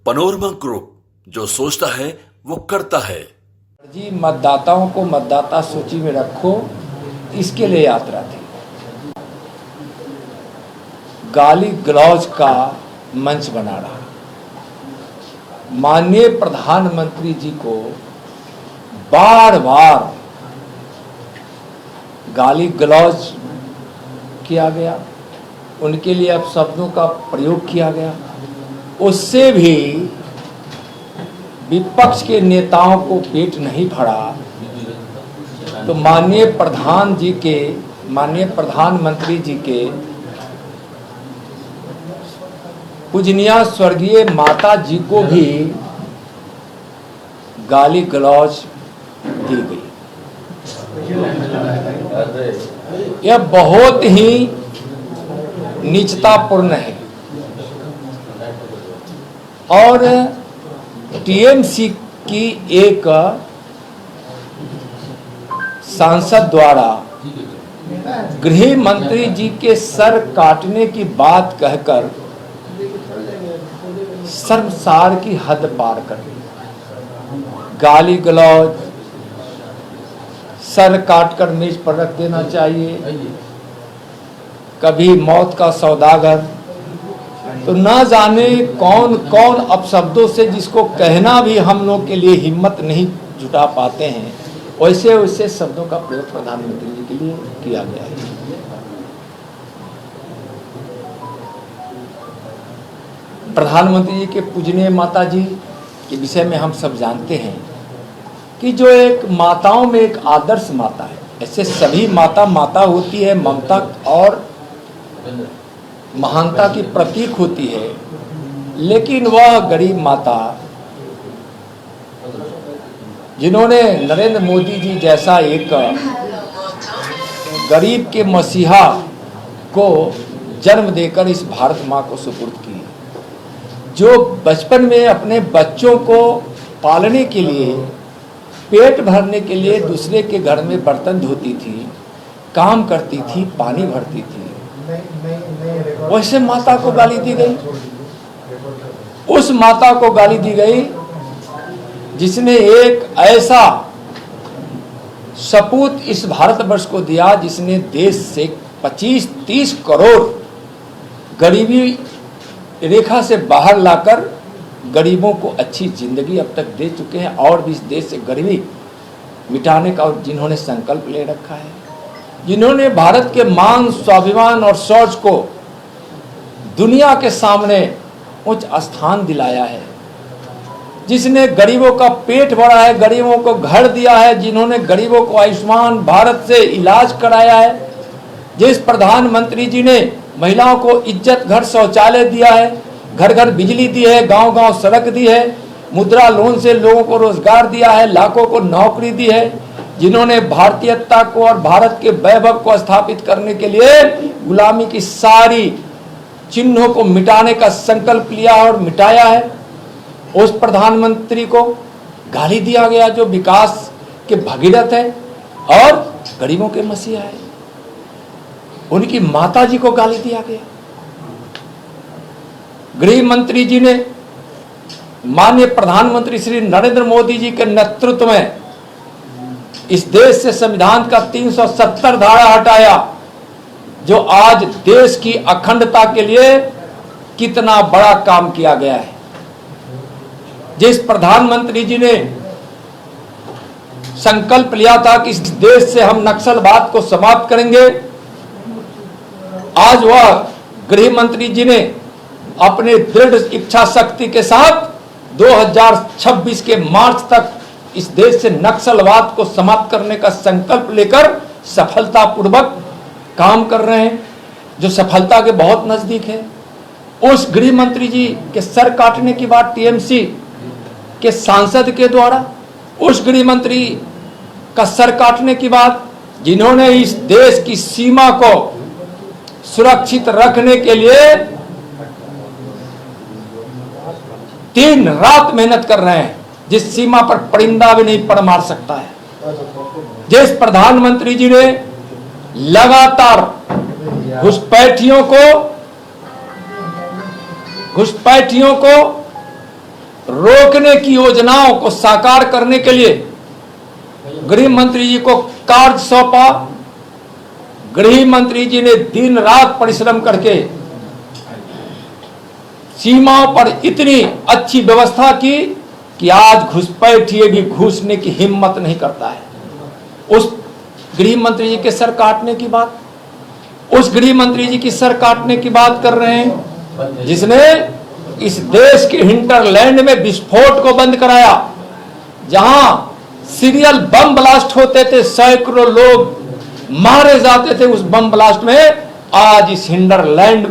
Panorama group, जो सोचता है वो करता है। जी, मतदाताओं को मतदाता सूची में रखो, इसके लिए यात्रा थी। गाली गलौज का मंच बना रहा। माननीय प्रधानमंत्री जी को बार बार गाली गलौज किया गया, उनके लिए अपशब्दों का प्रयोग किया गया। उससे भी विपक्ष के नेताओं को पेट नहीं भरा तो माननीय प्रधानमंत्री जी के पूजनीय स्वर्गीय माता जी को भी गाली गलौज दी गई। यह बहुत ही नीचतापूर्ण है और टीएमसी की एक सांसद द्वारा गृह मंत्री जी के सर काटने की बात कहकर शर्मसार की हद पार कर दी। गाली गलौज, सर काटकर मेज पर रख देना चाहिए, कभी मौत का सौदागर, तो ना जाने कौन कौन अपशब्दों से, जिसको कहना भी हम लोग के लिए हिम्मत नहीं जुटा पाते हैं, वैसे वैसे शब्दों का प्रयोग प्रधानमंत्री जी के लिए किया गया है। प्रधानमंत्री जी के पूजनीय माता जी के विषय में हम सब जानते हैं कि जो एक माताओं में एक आदर्श माता है। ऐसे सभी माता होती है, ममता और महानता की प्रतीक होती है, लेकिन वह गरीब माता जिन्होंने नरेंद्र मोदी जी जैसा एक गरीब के मसीहा को जन्म देकर इस भारत माँ को सुपुर्द की, जो बचपन में अपने बच्चों को पालने के लिए, पेट भरने के लिए दूसरे के घर में बर्तन धोती थी, काम करती थी, पानी भरती थी, वैसे माता को गाली दी गई। उस माता को गाली दी गई जिसने एक ऐसा सपूत इस भारतवर्ष को दिया जिसने देश से 25-30 करोड़ गरीबी रेखा से बाहर लाकर गरीबों को अच्छी जिंदगी अब तक दे चुके हैं और भी इस देश से गरीबी मिटाने का जिन्होंने संकल्प ले रखा है, जिन्होंने भारत के मान, स्वाभिमान और शौर्य को दुनिया के सामने उच्च स्थान दिलाया है, जिसने गरीबों का पेट भरा है, गरीबों को घर दिया है, जिन्होंने गरीबों को आयुष्मान भारत से इलाज कराया है, जिस प्रधानमंत्री जी ने महिलाओं को इज्जत घर शौचालय दिया है, घर घर बिजली दी है, गांव गांव सड़क दी है, मुद्रा लोन से लोगों को रोजगार दिया है, लाखों को नौकरी दी है, जिन्होंने भारतीयता को और भारत के वैभव को स्थापित करने के लिए गुलामी की सारी चिन्हों को मिटाने का संकल्प लिया और मिटाया है, उस प्रधानमंत्री को गाली दिया गया जो विकास के भगीरथ है और गरीबों के मसीहा है। उनकी माता जी को गाली दिया गया। गृह मंत्री जी ने माननीय प्रधानमंत्री श्री नरेंद्र मोदी जी के नेतृत्व में इस देश से संविधान का 370 धारा हटाया, जो आज देश की अखंडता के लिए कितना बड़ा काम किया गया है। जिस प्रधानमंत्री जी ने संकल्प लिया था कि इस देश से हम नक्सलवाद को समाप्त करेंगे, आज वह गृह मंत्री जी ने अपने दृढ़ इच्छा शक्ति के साथ 2026 के मार्च तक इस देश से नक्सलवाद को समाप्त करने का संकल्प लेकर सफलतापूर्वक काम कर रहे हैं, जो सफलता के बहुत नजदीक है। उस गृह मंत्री जी के सर काटने की बात टीएमसी के सांसद के द्वारा, उस गृह मंत्री का सर काटने की बात जिन्होंने इस देश की सीमा को सुरक्षित रखने के लिए दिन रात मेहनत कर रहे हैं, जिस सीमा पर परिंदा भी नहीं पड़ मार सकता है, जिस प्रधानमंत्री जी ने लगातार घुसपैठियों को रोकने की योजनाओं को साकार करने के लिए गृह मंत्री जी को कार्य सौंपा। गृह मंत्री जी ने दिन रात परिश्रम करके सीमाओं पर इतनी अच्छी व्यवस्था की कि आज घुसपैठिए भी घुसने की हिम्मत नहीं करता है। उस गृह मंत्री जी के सर काटने की बात, उस गृह मंत्री जी की सर काटने की बात कर रहे हैं जिसने इस देश के हिंटरलैंड में विस्फोट को बंद कराया, जहां सीरियल बम ब्लास्ट होते थे, सैकड़ों लोग मारे जाते थे उस बम ब्लास्ट में। आज इस हिंटरलैंड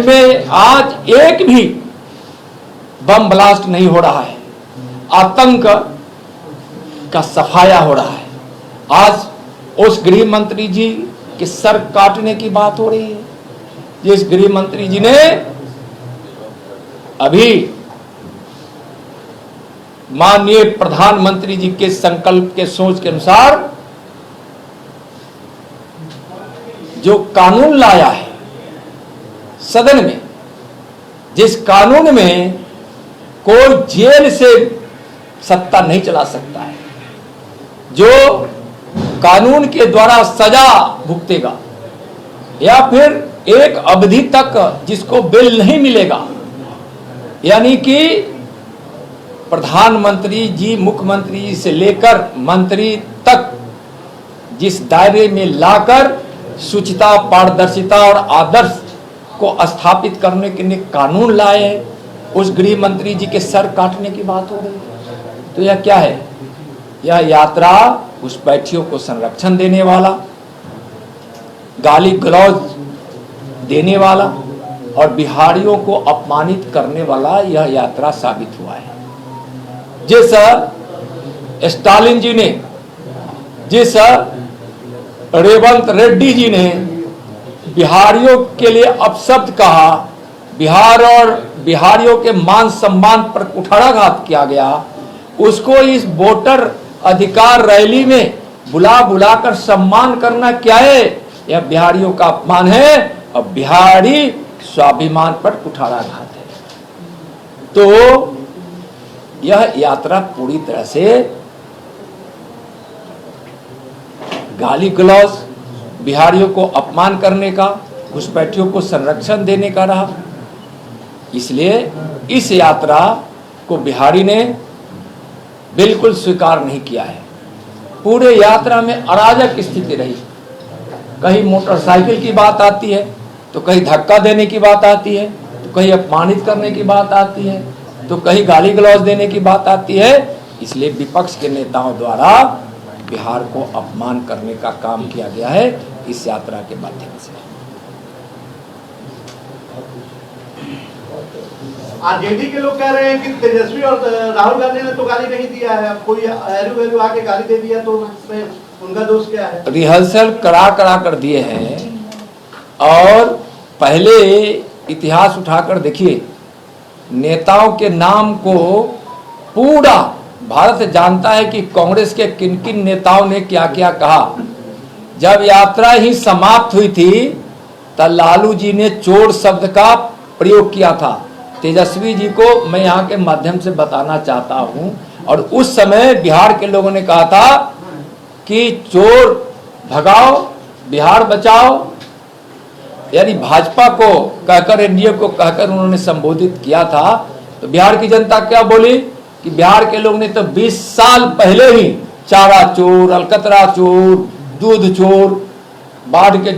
में आज एक भी बम ब्लास्ट नहीं हो रहा है, आतंक का सफाया हो रहा है। आज उस गृह मंत्री जी के सर काटने की बात हो रही है, जिस गृह मंत्री जी ने अभी माननीय प्रधानमंत्री जी के संकल्प के सोच के अनुसार जो कानून लाया है सदन में, जिस कानून में कोई जेल से सत्ता नहीं चला सकता है, जो कानून के द्वारा सजा भुगतेगा या फिर एक अवधि तक जिसको बेल नहीं मिलेगा, यानी कि प्रधानमंत्री जी, मुख्यमंत्री जी से लेकर मंत्री तक जिस दायरे में लाकर शुचिता, पारदर्शिता और आदर्श को स्थापित करने के लिए कानून लाए हैं, उस गृह मंत्री जी के सर काटने की बात हो रही है। तो यह क्या है? यह यात्रा घुसपैठियों को संरक्षण देने वाला, गाली गलौज देने वाला और बिहारियों को अपमानित करने वाला यह यात्रा साबित हुआ है। जिस स्टालिन जी ने, जिस रेवंत रेड्डी जी ने बिहारियों के लिए अपशब्द कहा, बिहार और बिहारियों के मान सम्मान पर कुठाराघात किया गया, उसको इस वोटर अधिकार रैली में बुला बुलाकर सम्मान करना क्या है? यह बिहारियों का अपमान है और बिहारी स्वाभिमान पर कुठाराघात है। तो यह यात्रा पूरी तरह से गाली गलौज, बिहारियों को अपमान करने का, घुसपैठियों को संरक्षण देने का रहा। इसलिए इस यात्रा को बिहारी ने बिल्कुल स्वीकार नहीं किया है। पूरे यात्रा में अराजक स्थिति रही, कहीं मोटरसाइकिल की बात आती है तो कहीं धक्का देने की बात आती है, तो कहीं अपमानित करने की बात आती है, तो कहीं गाली गलौज देने की बात आती है। इसलिए विपक्ष के नेताओं द्वारा बिहार को अपमान करने का काम किया गया है इस यात्रा के माध्यम से। आरजेडी के लोग कह रहे हैं कि तेजस्वी और राहुल गांधी ने तो गाली नहीं दिया है, अब कोई एलू आके गाली दे दिया तो उसमें उनका दोष क्या है? रिहर्सल करा कर दिए हैं और पहले इतिहास उठाकर देखिए, नेताओं के नाम को पूरा भारत जानता है कि कांग्रेस के किन किन नेताओं ने क्या क्या कहा। जब यात्रा ही समाप्त हुई थी तब लालू जी ने चोर शब्द का प्रयोग किया था। तेजस्वी जी को मैं यहाँ के माध्यम से बताना चाहता हूँ, और उस समय बिहार के लोगों ने कहा था कि चोर भगाओ बिहार बचाओ, यानी भाजपा को कहकर, एनडीए को कहकर उन्होंने संबोधित किया था। तो बिहार की जनता क्या बोली कि बिहार के लोग ने तो 20 साल पहले ही चारा चोर, अलकतरा चोर, दूध चोर, बाढ़ के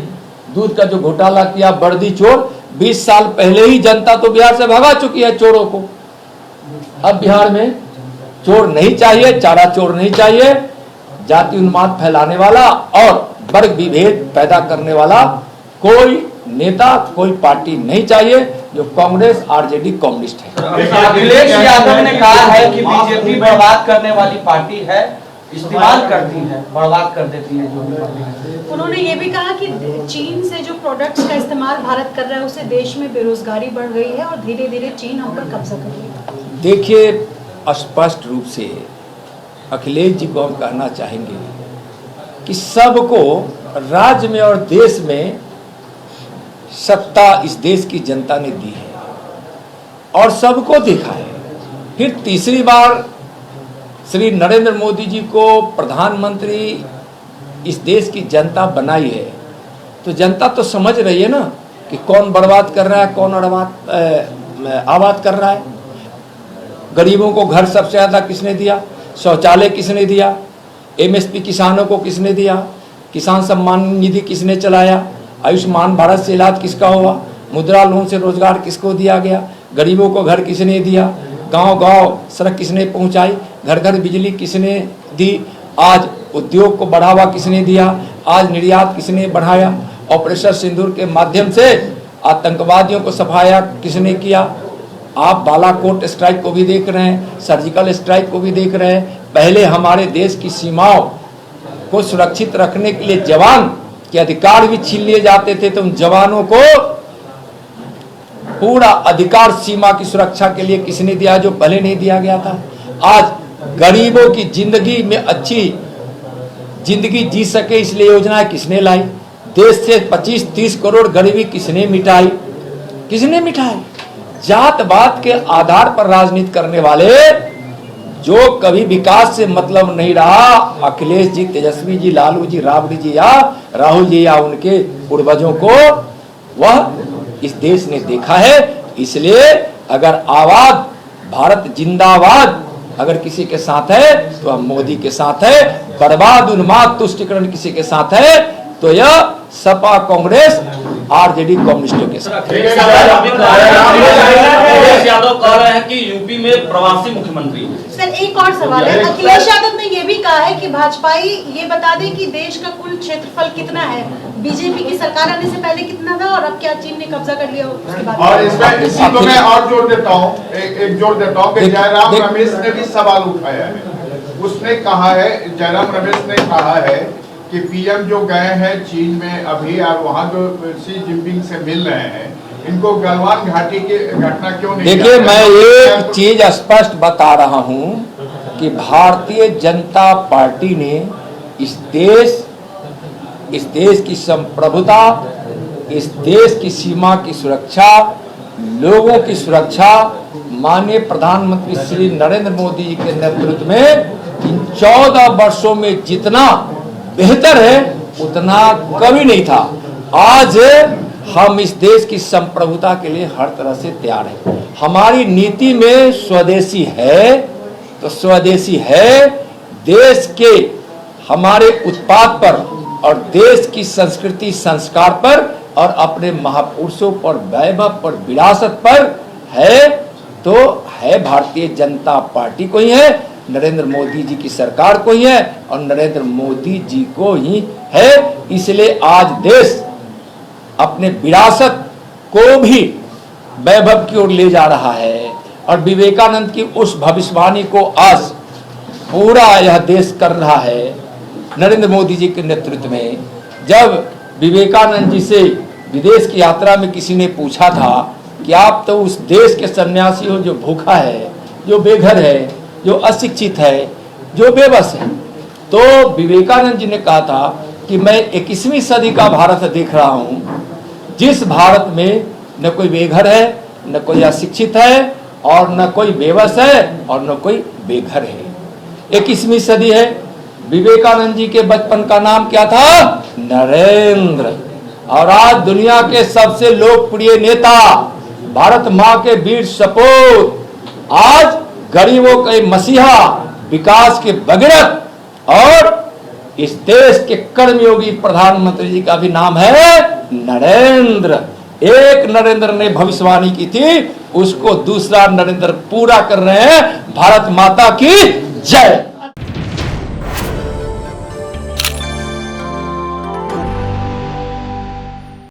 दूध का जो घोटाला किया, बर्दी चोर, 20 साल पहले ही जनता तो बिहार से भगा चुकी है चोरों को। अब बिहार में चोर नहीं चाहिए, चारा चोर नहीं चाहिए, जाति उन्माद फैलाने वाला और वर्ग विभेद पैदा करने वाला कोई नेता, कोई पार्टी नहीं चाहिए जो कांग्रेस आरजेडी कम्युनिस्ट है। अखिलेश यादव ने कहा है कि बीजेपी बर्बाद करने वाली पार्टी है, इस्तेमाल करती है, बर्बाद कर देती है जो भी पार्टी है। उन्होंने ये भी कहा कि चीन से जो प्रोडक्ट्स का इस्तेमाल भारत कर रहा है उससे देश में बेरोजगारी बढ़ गई है और धीरे धीरे चीन हम पर कब्जा करेगा। देखिए, स्पष्ट रूप से अखिलेश जी को हम कहना चाहेंगे कि सबको राज्य में और देश में सत्ता इस देश की जनता ने दी है और सबको देखा है। फिर तीसरी बार श्री नरेंद्र मोदी जी को प्रधानमंत्री इस देश की जनता बनाई है, तो जनता तो समझ रही है ना कि कौन बर्बाद कर रहा है, कौन आबाद कर रहा है। गरीबों को घर सबसे ज़्यादा किसने दिया, शौचालय किसने दिया, एमएसपी किसानों को किसने दिया, किसान सम्मान निधि किसने चलाया, आयुष्मान भारत से इलाज किसका हुआ, मुद्रा लोन से रोजगार किसको दिया गया, गरीबों को घर किसने दिया, गांव गांव सड़क किसने पहुंचाई, घर घर बिजली किसने दी, आज उद्योग को बढ़ावा किसने दिया, आज निर्यात किसने बढ़ाया, ऑपरेशन सिंदूर के माध्यम से आतंकवादियों को सफाया किसने किया। आप बालाकोट स्ट्राइक को भी देख रहे हैं, सर्जिकल स्ट्राइक को भी देख रहे हैं। पहले हमारे देश की सीमाओं को सुरक्षित रखने के लिए जवान के अधिकार भी छीन लिए जाते थे, तो उन जवानों को पूरा अधिकार सीमा की सुरक्षा के लिए किसने दिया, जो पहले नहीं दिया गया था। आज गरीबों की जिंदगी में अच्छी जिंदगी जी सके इसलिए योजनाएं किसने लाई, देश से 25-30 करोड़ गरीबी किसने मिटाई, किसने मिटाई। जात पात के आधार पर राजनीति करने वाले, जो कभी विकास से मतलब नहीं रहा, अखिलेश जी, तेजस्वी जी, लालू जी, राबड़ी जी या राहुल जी या उनके पूर्वजों को वह इस देश ने देखा है। इसलिए अगर आवाज भारत जिंदाबाद अगर किसी के साथ है तो हम मोदी के साथ है, बर्बाद उन्माद तुष्टिकरण किसी के साथ है तो यह सपा कांग्रेस आरजेडी कम्युनिस्टों के साथ। अखिलेश यादव कह रहे हैं कि यूपी में प्रवासी मुख्यमंत्री हैं। सर एक और सवाल है, अखिलेश यादव ने ये भी कहा है कि भाजपाई ये बता दें कि देश का कुल क्षेत्रफल कितना है, बीजेपी की सरकार आने से पहले कितना था और अब क्या चीन ने कब्जा कर लिया उसके बाद। और इसमें इसी को मैं और जोड़ देता हूँ, एक जोड़ देता हूँ कि जयराम रमेश ने भी सवाल उठाया है। उसने कहा है, जयराम रमेश ने कहा है कि पीएम जो गए हैं चीन में अभी और वहाँ जो शी जिनपिंग से मिल रहे हैं, इनको गलवान घाटी की घटना क्यों नहीं। देखिए, मैं एक चीज स्पष्ट बता रहा हूं कि भारतीय जनता पार्टी ने इस देश की संप्रभुता, इस देश की सीमा की सुरक्षा, लोगों की सुरक्षा माननीय प्रधानमंत्री श्री नरेंद्र मोदी जी के नेतृत्व में इन 14 वर्षों में जितना बेहतर है उतना कभी नहीं था। आज हम इस देश की संप्रभुता के लिए हर तरह से तैयार हैं। हमारी नीति में स्वदेशी है तो स्वदेशी है, देश के हमारे उत्पाद पर और देश की संस्कृति संस्कार पर और अपने महापुरुषों पर, वैभव पर, विरासत पर है तो है भारतीय जनता पार्टी को ही है, नरेंद्र मोदी जी की सरकार को ही है और नरेंद्र मोदी जी को ही है। इसलिए आज देश अपने विरासत को भी वैभव की ओर ले जा रहा है और विवेकानंद की उस भविष्यवाणी को आज पूरा यह देश कर रहा है नरेंद्र मोदी जी के नेतृत्व में। जब विवेकानंद जी से विदेश की यात्रा में किसी ने पूछा था कि आप तो उस देश के सन्यासी हो जो भूखा है, जो बेघर है, जो अशिक्षित है, जो बेबस है, तो विवेकानंद जी ने कहा था कि मैं 21वीं सदी का भारत देख रहा हूं, जिस भारत में न कोई बेघर है, न कोई अशिक्षित है और न कोई बेबस है और न कोई बेघर है। 21वीं सदी है। विवेकानंद जी के बचपन का नाम क्या था? नरेंद्र। और आज दुनिया के सबसे लोकप्रिय नेता, भारत माँ के वीर सपूत, आज गरीबों के मसीहा, विकास के भगीरथ और इस देश के कर्मयोगी प्रधानमंत्री जी का भी नाम है नरेंद्र। एक नरेंद्र ने भविष्यवाणी की थी, उसको दूसरा नरेंद्र पूरा कर रहे हैं। भारत माता की जय।